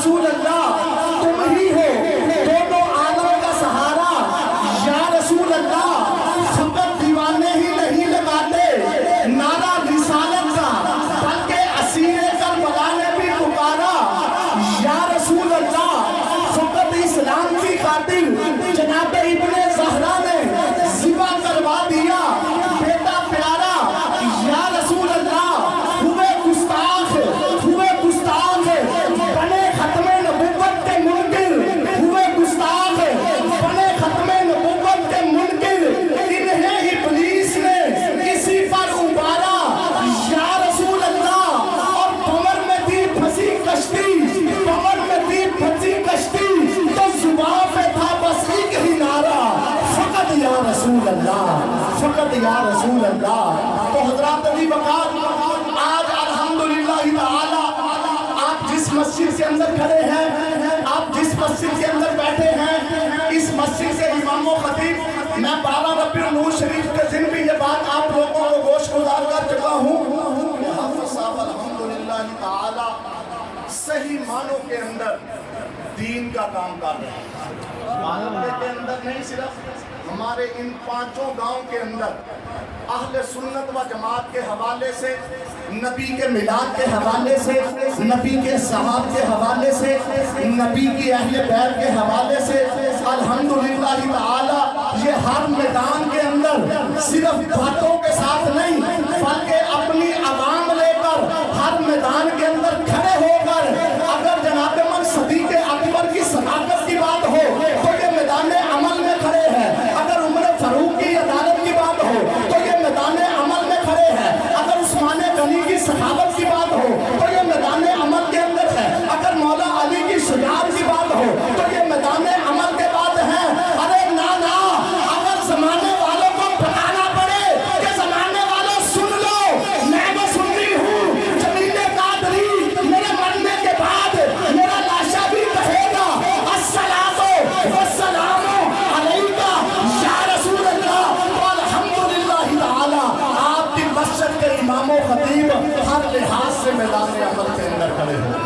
رسول اللہ تم ہی ہو دونوں عالم کا سہارا، یا رسول اللہ فقط دیوانے ہی نہیں لگاتے نعرہ رسالت کا، بلکہ اسیر کربلا نے بھی پکارا، یا رسول اللہ فقط اسلام کی خاطر جناب ابن زہرا نے ذبح کروا دیا بیٹا پیارا، یا رسول اللہ ہوئے گستاخ بنے ختم نبوت کے منکر، ہوئے گستاخ بنے ختم نبوت کے منکر، انہیں ابلیس نے اسی پر ابارا، یا رسول اللہ اور بمر میں تھی پھنسی کشتی، بمر میں تھی پھنسی کشتی تو زبان پہ تھا بس ایک ہی نعرہ، فقط یا رسول اللہ، فقط یا رسول اللہ۔ تو حضرات علی وقار آج الحمدللہ تعالی آپ جس مسجد کے اندر کھڑے ہیں، آپ جس مسجد کے اندر بیٹھے ہیں، اس مسجد کے امام و خطیب میں 12 ربیع النور شریف کے دن بھی یہ بات آپ لوگوں کو گوش گزار کر چکا ہوں کہ حافظ صاحب الحمدللہ تعالی صحیح معنوں کے اندر دین کا کام کر رہے ہیں، معنوں کے اندر نہیں، صرف ہمارے ان 5 گاؤں کے اندر اہل سنت و جماعت کے حوالے سے، نبی کے میلاد کے حوالے سے، نبی کے صحاب کے حوالے سے، نبی کی اہل بیت کے حوالے سے الحمدللہ تعالی یہ ہر میدان کے اندر صرف باتوں کے ساتھ نہیں بلکہ اپنی عوام لے کر ہر میدان کے اندر کھڑے ہو کر، اگر جناب من صدیق اکبر کی صداقت کی بات ہو تو یہ میدان عمل میں کھڑے ہیں، اگر عمر فاروق کی عدالت کی بات ہو تو یہ میدان عمل میں کھڑے ہیں، اگر عثمان غنی کی صحابت کی بات ہو تو یہ میدان عمل کے اندر ہے، اگر مولا علی کی شجاعت کی بات ہو تو یہ میدان عمل کے بعد ہے۔ ارے نانا اگر زمانے والوں کو بتانا پڑے کہ زمانے والوں سن لو، میں وہ سنتی ہوں، جمیل قادری میرے مرنے کے بعد میرا لاشا بھی کہے گا الصلاۃ والسلام علیکہ یا رسول اللہ۔ تو الحمدللہ تعالی آپ کی مسجد کے امام و خطیب ہر لحاظ سے میدان عمل کے اندر کھڑے ہو۔